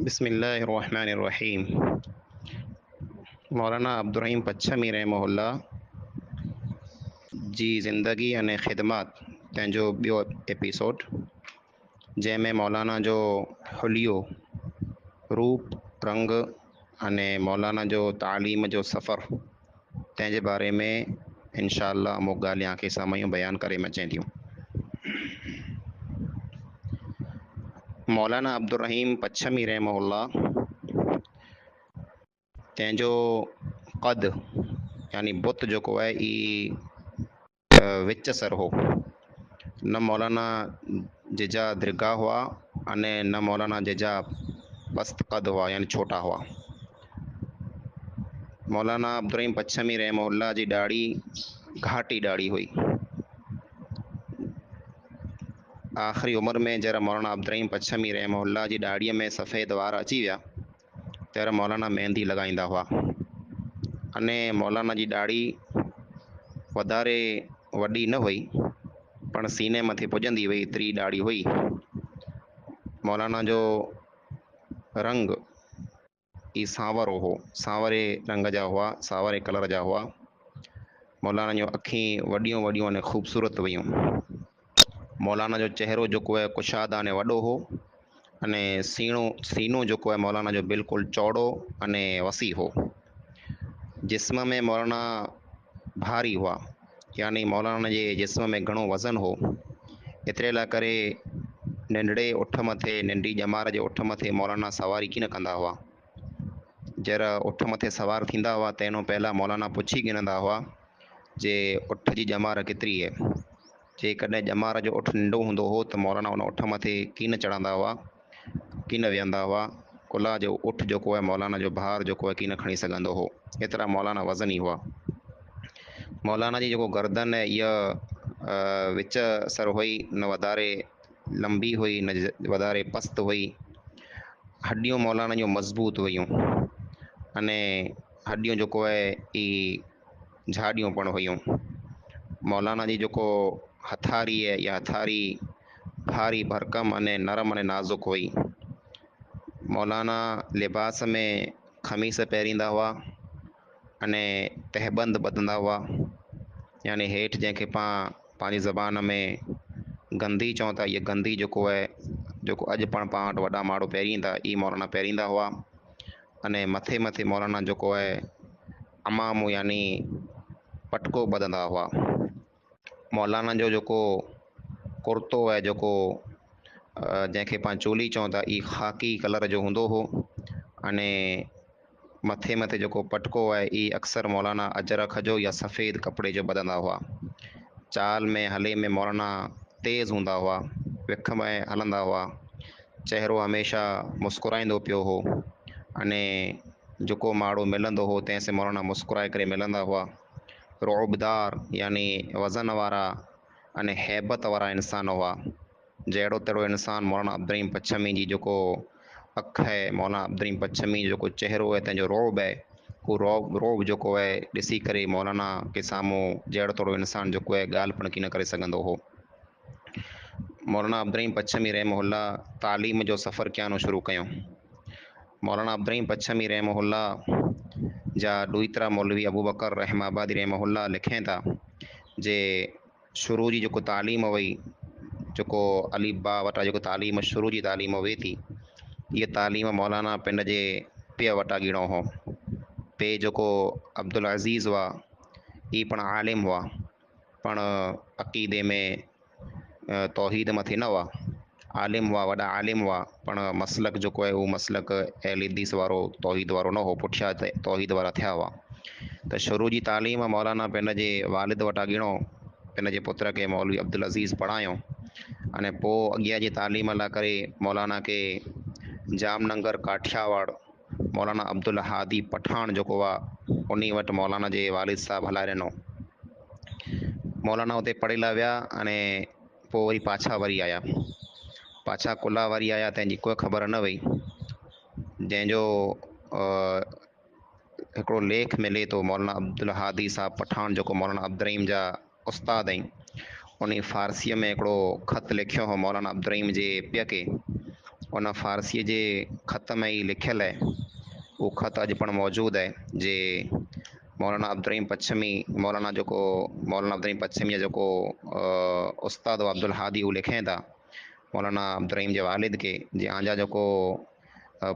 बिस्मिल्लाहिर्रहमानिर्रहीम। मौलाना अब्दुल रहीम पच्छमी रहमहुल्लाह जी ज़िंदगी अने ख़िदमत तंहिंजो ॿियो एपिसोड, जंहिंमें मौलाना जो हुलियो, रूप, रंग अने मौलाना जो तालीम जो सफ़र तंहिंजे बारे में इंशा अल्लाह अमुक ॻाल्हियां खे साम्हूं बयानु करे अचनि थियूं। मौलाना अब्दुल रहीम पच्छमी रहमहुल्लाह तंहिंजो क़द यानी बुत जेको आहे ई विच सर हो। न मौलाना जिजा दरगाह हुआ अने न मौलाना जिजा पस्त क़द हुआ यानी छोटा हुआ। मौलाना अब्दुल रहीम पच्छमी रहमहुल्लाह जी ॾाढ़ी घाटी ॾाढ़ी हुई। आख़िरी उमिरि में जरा मौलाना अब्दुल रहीम पच्छमी रहमहुल्लाह जी ॾाढ़ीअ में सफ़ेद वार अची विया तर मौलाना मेहंदी लॻाईंदा हुआ। अने मौलाना जी ॾाढ़ी वधारे वॾी न हुई पण सीने मथे पुॼंदी हुई, एतिरी ॾाढ़ी हुई। मौलाना जो रंग ई सांवरो हो, सांवरे रंग जा हुआ, सांवरे कलर जा हुआ। मौलाना जूं अखियूं वॾियूं वॾियूं अने ख़ूबसूरत हुयूं। मौलाना जो चहिरो जेको आहे कुशाद अने वॾो हो अने सीनो जेको आहे मौलाना जो बिल्कुलु चौड़ो अने वसी हो। जिस्म में मौलाना भारी हुआ, यानी मौलाना जे जिस्म में घणो वज़न हो। एतिरे लाइ करे नंढड़े उठ मथे, नंढी ॼमार जे उठ मथे मौलाना सवारी कीन कंदा हुआ। जरा उठ मथे सवार थींदा हुआ तंहिंखां पहिला मौलाना पुछी गिनंदा हुआ जे उठ जी ॼमार केतिरी आहे। जेकॾहिं ॼमार जो उठ नंढो हूंदो हो त मौलाना उन उठ मथे कीन चढ़ंदा हुआ, कीन वेहंदा हुआ। कुल्ला जो उठ जेको आहे मौलाना जो भार जेको आहे कीन खणी सघंदो हो, एतिरा मौलाना वज़नी हुआ। मौलाना जी जेको गर्दन आहे इहा विच सर हुई, न वधारे लंबी हुई न वधारे पस्त हुई। हड्डियूं मौलाना जूं मज़बूत हुयूं अने हड्डियूं जेको आहे ई झाड़ियूं पण हुयूं। मौलाना जी जेको हथारी आहे इहा हथारी भारी भरकम अने नरम अने नाज़ुक हुई। मौलाना लिबास में खमीस पहिरींदा हुआ अने तहबंद ॿधंदा हुआ, यानी हेठि जंहिंखे पाण पंहिंजी ज़बान में गंदी चऊं था, इहा गंदी जेको आहे जेको अॼु पाण वटि वॾा माण्हू पहिरींदा, ई मौलाना पहिरींदा हुआ। अने मथे मथे मौलाना जेको आहे अमाम यानी पटको ॿधंदा हुआ। मौलाना जो जेको कुर्तो आहे जेको जंहिंखे पाण चोली चऊं था, ई ख़ाकी कलर जो हूंदो हो। अने मथे मथे जेको पटको आहे ई अक्सर मौलाना अजरख जो या सफ़ेद कपिड़े जो ॿधंदा हुआ। चाल में हले में मौलाना तेज़ हूंदा हुआ, विख में हलंदा हुआ। चहिरो हमेशह मुस्कुराईंदो पियो हो अने जेको माण्हू मिलंदो हो तंहिंसे मौलाना मुस्कुराए करे मिलंदा हुआ। रोबदार यानी वज़न वारा अने हैबत वारा इंसान हुआ। जहिड़ो तहिड़ो इंसान मौलाना अब्दुल रहीम पच्छमी जी जेको अखि आहे, मौलाना अब्दुल रहीम पच्छमी जो जेको चहिरो आहे, तंहिंजो रोब आहे, उहो रोब जेको आहे ॾिसी करे मौलाना के साम्हूं जहिड़ो तहिड़ो इंसान जेको आहे ॻाल्हि पिणु कीन करे सघंदो हो। मौलाना अब्दुल रहीम पच्छमी रहमहुल्लाह तालीम जो सफ़र कयानो शुरू कयूं। मौलाना अब्दुल रहीम पच्छमी रहमहुल्लाह जा ॾुहितरा मौलवी अबू बकर रहमाबादी रहमहुल्लाह लिखें था जे शुरू जी जेको तालीम हुई, जेको अली बा वटां जेको तालीम शुरू जी तालीम हुई थी, इहा तालीम मौलाना पिंड जे पीउ वटां ॻिणो हो। पीउ जेको अब्दुल अज़ीज़ हुआ, ई पण आलिम हुआ, पण अक़ीदे में तौहीद मथे न हुआ। आलिम हुआ, वॾा आलिम हुआ, पण मसलक जेको आहे उहो मसलक अहल हदीस वारो तौहीद वारो न हो, पुठियां तौहीद वारा थिया हुआ। त शुरू जी तालीम मौलाना पिन जे वालिद वटां ॻिणो, पिन जे पुत्र खे मौलवी अब्दुल अज़ीज़ पढ़ायो। अने पोइ अॻियां जी तालीम लाइ करे मौलाना खे जामनगर काठियावाड़ मौलाना अब्दुल हादी पठान जेको आहे उन वटि मौलाना जे वालिद साहब हलाए ॾिनो। मौलाना हुते पढ़ियला विया अने पोइ वरी पाछा वरी आया, पाछा कुल्ला वरी आया, तंहिंजी कोई ख़बर न हुई। जंहिंजो हिकिड़ो लेख मिले थो मौलाना अब्दुल हादी साहब पठान जेको मौलाना अब्दुल रहीम जा उस्ताद आहिनि, उन फ़ारसीअ में हिकिड़ो ख़त लिखियो हो मौलाना अब्दुल रहीम जे पीउ खे। उन फ़ारसीअ जे ख़त में ई लिखियलु आहे। उहो ख़त अॼु पण मौजूदु आहे जे मौलाना अब्दुर्रहीम पच्छमी मौलाना अब्दुर्रहीम पच्छमी जा जेको उस्ताद अब्दुल हादी उहे लिखनि था मौलाना अब्दुर्रहीम जे वालिद खे जे आंजा जेको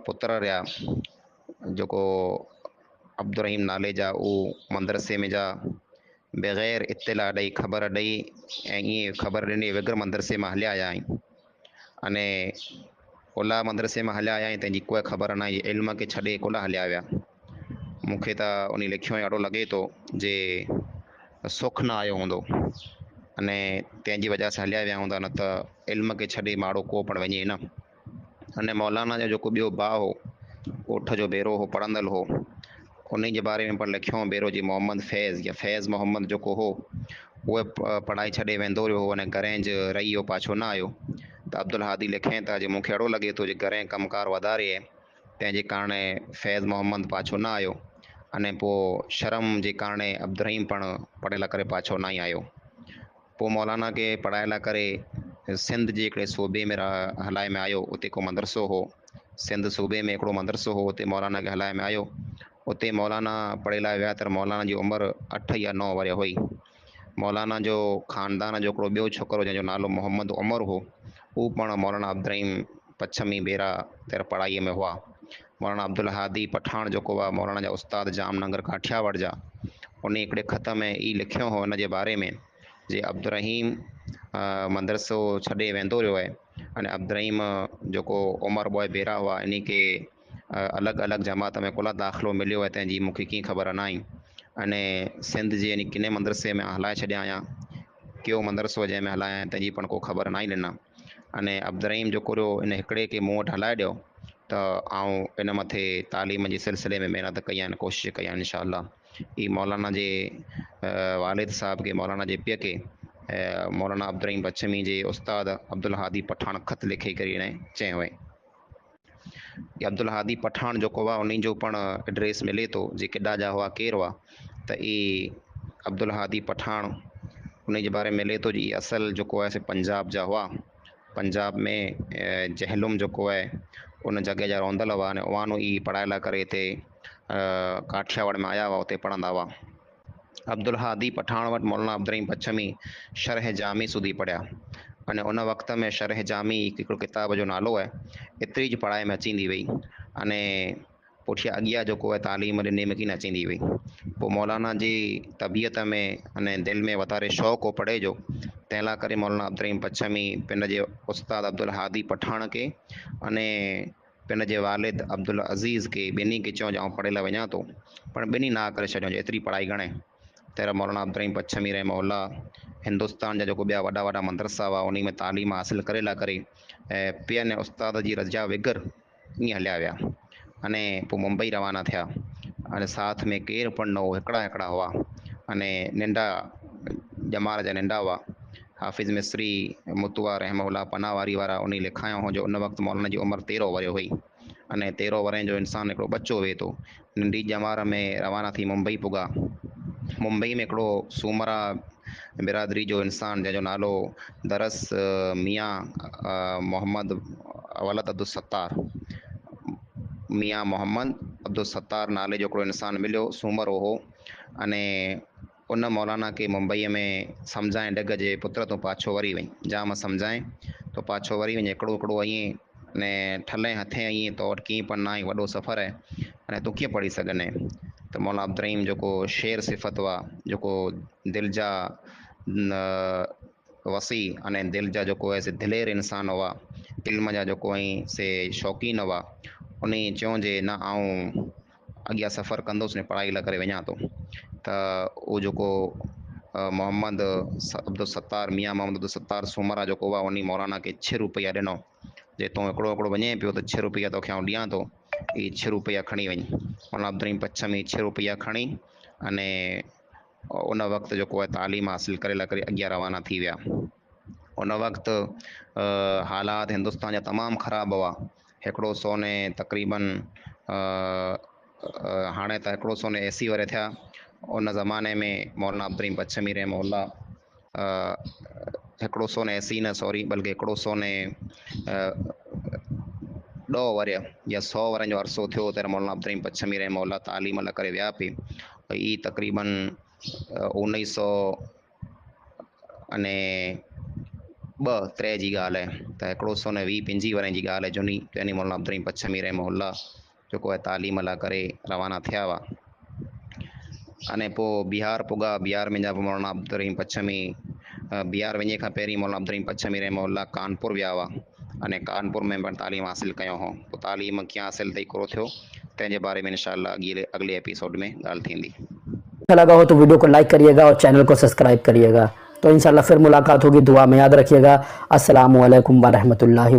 पुत्र रहिया जेको अब्दुर्रहीम नाले जा उहो मदरसे में जा बग़ैर इत्तिला ॾेई ख़बर ॾेई ऐं ईअं ख़बर ॾिनी विगर मदरसे मां हलिया आया आहिनि। अने कुला मदरसे मां हलिया आया आहिनि तंहिंजी कोई ख़बर न आहे, इल्म खे छॾे कुला हलिया विया। मूंखे त उन लिखियो अहिड़ो लॻे थो जे सुख न आयो हूंदो अने तंहिंजी वजह सां हलिया विया हूंदा, न त इल्म खे छॾे माण्हू को पण वञे न। अने मौलाना जो जेको ॿियो भाउ हो ॻोठ जो भेरो हो पढ़ंदड़ हो, उन जे बारे में पण लिखियो भेरो जी मोहम्मद फैज़ या फैज़ मोहम्मद जेको हो उहे पढ़ाई छॾे वेंदो रहियो अने घरें ज रही वियो, पाछो न आयो। त अब्दुल हादी लिखनि था जे मूंखे अहिड़ो लॻे थो जे घरें कमकार वधारे तंहिंजे कारण फैज़ मोहम्मद पाछो न आयो अने पोइ शर्म जे कारण अब्दुर्रहीम पण पढ़े लाइ करे पाछो न ई आयो। पोइ मौलाना खे पढ़ाई लाइ करे सिंध जे हिकिड़े सूबे में हलाए में आयो। उते को मदरसो हो, सिंध सूबे में हिकिड़ो मदरसो हो, उते मौलाना खे हलाए में आयो। उते मौलाना पढ़े लाइ विया त मौलाना जी उमिरि 8 या 9 वरी हुई। मौलाना जो ख़ानदान जो हिकिड़ो ॿियो छोकिरो जंहिंजो नालो मोहम्मद उमर हो, हू पण मौलाना अब्दुर्रहीम पच्छमी बेरा तेर पढ़ाईअ में हुआ। मौलाना अब्दुल हादी पठान जेको आहे मौलाना जा उस्ताद जामनगर काठियावाड़ जा, उन हिकिड़े ख़त में ई लिखियो हो हिन जे बारे में जे अब्दुर्रहीम मदरसो छॾे वेंदो रहियो आहे अने अब्दुर्रहीम जेको उमर बॉय बेरा हुआ इन खे अलॻि अलॻि जमात में कुला दाख़िलो मिलियो आहे, तंहिंजी मूंखे कीअं ख़बर न आई। अने सिंध जे यानी किने मदरसे में हलाए छॾिया आहियां, कहिड़ो मदरसो जंहिं में हलाया आहिनि तंहिंजी पण को ख़बर न आई ॾिना। अने अब्दुर्रहीम जेको रहियो इन हिकिड़े खे मूं वटि हलाए ॾियो त आउं इन मथे तालीम जे सिलसिले में महिनत कई आहिनि, कोशिशि कई आहे इनशाअल्लाह। ही मौलाना जे वालिद साहब खे मौलाना जे पीउ खे मौलाना अब्दुर्रहीम पच्छमी जे उस्ताद अब्दुल हादी पठान ख़त लिखी करे चयो हुई। अब्दुल हादी पठान जेको आहे उन जो पण एड्रेस मिले थो जे केॾा जा हुआ केरु हुआ, त ई अब्दुल हादी पठान उन जे बारे में मिले थो जी असल जेको आहे से पंजाब जा हुआ। पंजाब में जहलुम जेको आहे उन जॻह जा रहंदड़ हुआ अने उहानो ई पढ़ाई लाइ करे हिते काठियावाड़ में आया हुआ, उते पढ़ंदा हुआ। अब्दुल हादी पठान वटि मौलाना अब्दुर्रहीम पच्छमी शरह जामी सुधी पढ़िया अने उन वक़्त में शरह जामी हिकिड़ो किताब जो नालो आहे, एतिरी ज पढ़ाई में अचींदी हुई अने पुठियां अॻियां जेको आहे तालीम ॾिने में की न अचींदी हुई। पोइ मौलाना जी तबियत में अने दिलि में वाधारे शौक़ु हो पढ़े जो, तंहिं लाइ करे मौलाना अब्दुर्रहीम पच्छमी पिन जे उस्ताद अब्दुल हादी पठान खे अने पिन जे वालिद अब्दुल अज़ीज़ खे ॿिन्ही खे चयो आउं पढ़े लाइ वञा थो, पर ॿिन्ही ना करे छॾियो एतिरी पढ़ाई घणे। तहिड़ा मौलाना अब्दुर्रहीम पच्छमी रहमहुल्लाह हिंदुस्तान जा जेको ॿिया वॾा वॾा मदरसा हुआ उन में तालीम हासिलु करे लाइ करे ऐं पीउ ने उस्ताद जी रजा विगर ईअं हलिया विया अने पोइ मुंबई रवाना थिया। अने साथ में केरु पण न हो, हिकिड़ा हुआ अने नंढा ॼमार जा नंढा हुआ। हाफ़िज़ मिस्री मुतवा रहमहुल्लाह पनावारी वारा उन लिखायो हो जो उन वक़्तु मौलाना जी उमिरि 13 वरी हुई अने 13 वरे जो इंसानु हिकिड़ो बच्चो वेहे थो। नंढी ॼमार में रवाना थी मुंबई पुॻा। मुंबई में हिकिड़ो सूमरा बिरादरी जो इंसानु जंहिंजो नालो दरस मियाँ मोहम्मद वलद अब्दुल सत्तार, मियाँ मोहम्मद अब्दुल सत्तार नाले जो हिकिड़ो इंसानु मिलियो, सूमरो हो अने उन मौलाना खे मुंबईअ में सम्झाइण ॾिग जे पुत्र तूं पाछो वरी वञ, जाम सम्झाएं तो पाछो वरी वञ, हिकिड़ो ईअं अने ठले हथे ईअं तो वटि कीअं पण न आहे, वॾो सफ़र आहे अने तूं कीअं पढ़ी सघंदे। त मौलाना अब्दुर्रहीम जेको शेर सिफ़त हुआ, जेको दिलि जा वसी अने दिलि जा जेको आहे से दिलेर इंसान हुआ, इल्म जा जेको ऐं से शौक़ीन हुआ, उन चयो जे न आउं अॻियां सफ़र कंदुसि ने पढ़ाई लाइ करे वञा थो। त उहो जेको मोहम्मद अब्दुल सत्तार मियाँ मोहम्मद अब्दुल सत्तार सूमरा जेको हुआ उन मौलाना खे 6 रुपया ॾिनो जे तूं हिकिड़ो वञे पियो त 6 रुपया तोखे आउं ॾियां थो, ई 6 रुपया खणी वञ। मौलाना अब्दुर्रहीम पच्छमी 6 रुपया खणी अने उन वक़्तु जेको आहे तालीम हासिलु करे लाइ करे अॻियां रवाना थी विया। उन वक़्तु हालात हिंदुस्तान जा तमामु ख़राबु हुआ। हिकिड़ो सोने तक़रीबन हाणे त हिकिड़ो सोने AC वारे थिया, उन ज़माने में मौलाना अब्दुर्रहीम पच्छमी रहमहुल्लाह हिकिड़ो सोने AC न सॉरी बल्कि हिकिड़ो सोने 10 वर या 100 वरनि जो अरसो थियो त मौलाना अब्दुर्रहीम पच्छमी रहमहुल्लाह तालीम लाइ करे विया पई। ई तक़रीबन 1900 अने 2-3 जी ॻाल्हि आहे त हिकिड़ो 120-25 वरनि जी ॻाल्हि आहे झुनी यानी मौलाना अब्दुर्रहीम पच्छमी रहमहुल्लाह जेको आहे तालीम लाइ करे रवाना थिया हुआ। अने पोइ बिहार पुॻा। बिहार में जा मौलाना अब्दुर्रहीम पच्छमी बिहार वञे खां पहिरीं मौलाना अब्दुर्रहीम पच्छमी रहमहुल्लाह कानपुर विया हुआ अने कानपुर में पण तालीम हासिल कयो हो। पोइ तालीम कीअं हासिल थी करो थियो तंहिंजे बारे में इंशाअल्लाह अगले एपिसोड में ॻाल्हि थींदी। अच्छा लगा हो तो वीडियो को लाइक करिएगा और चैनल को सब्सक्राइब करिएगा। तो इंशाल्लाह फिर मुलाकात होगी। दुआ में याद रखिएगा। अस्सलामु अलैकुम व रहमतुल्लाहि